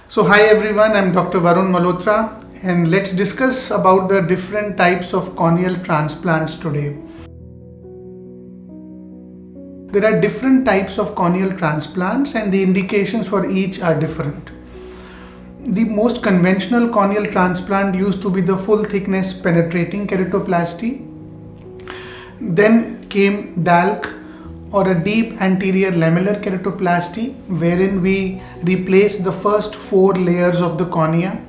So hi everyone, I'm Dr. Varun Malhotra and let's discuss about the different types of corneal transplants today. There are different types of corneal transplants and the indications for each are different. The most conventional corneal transplant used to be the full thickness penetrating keratoplasty. Then came DALK or a deep anterior lamellar keratoplasty, wherein we replace the first 4 layers of the cornea.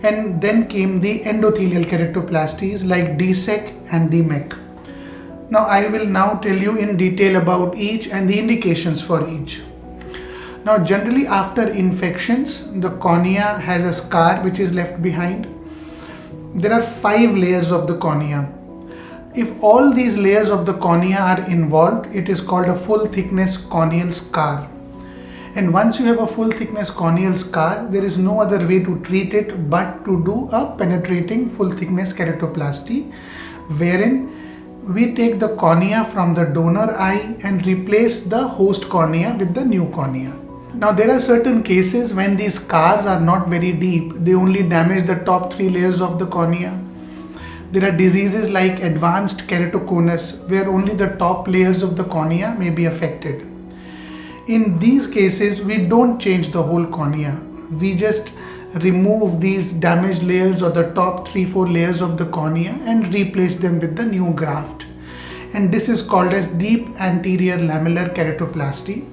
And then came the endothelial keratoplasties like DSEK and DMEK. Now I will now tell you in detail about each and the indications for each. Now generally after infections, the cornea has a scar which is left behind. There are 5 layers of the cornea. If all these layers of the cornea are involved, it is called a full thickness corneal scar. And once you have a full thickness corneal scar, there is no other way to treat it but to do a penetrating full thickness keratoplasty, wherein we take the cornea from the donor eye and replace the host cornea with the new cornea. Now there are certain cases when these scars are not very deep, they only damage the top 3 layers of the cornea. There are diseases like advanced keratoconus where only the top layers of the cornea may be affected. In these cases, we don't change the whole cornea. We just remove these damaged layers or the top 3-4 layers of the cornea and replace them with the new graft. And this is called as deep anterior lamellar keratoplasty.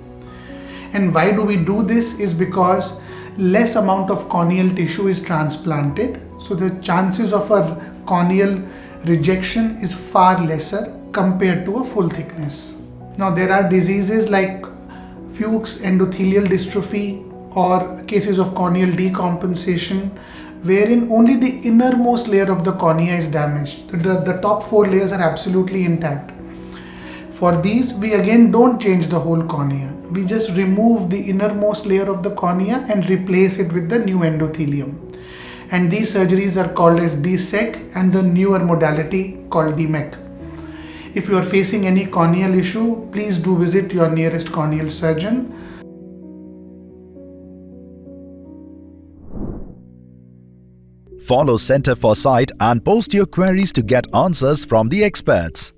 And why do we do this is because less amount of corneal tissue is transplanted. So the chances of a corneal rejection is far lesser compared to a full thickness. Now there are diseases like Fuchs endothelial dystrophy or cases of corneal decompensation wherein only the innermost layer of the cornea is damaged. The top 4 layers are absolutely intact. For these, we again don't change the whole cornea. We just remove the innermost layer of the cornea and replace it with the new endothelium. And these surgeries are called as DSEK and the newer modality called DMEK. If you are facing any corneal issue, please do visit your nearest corneal surgeon. Follow Center for Sight and post your queries to get answers from the experts.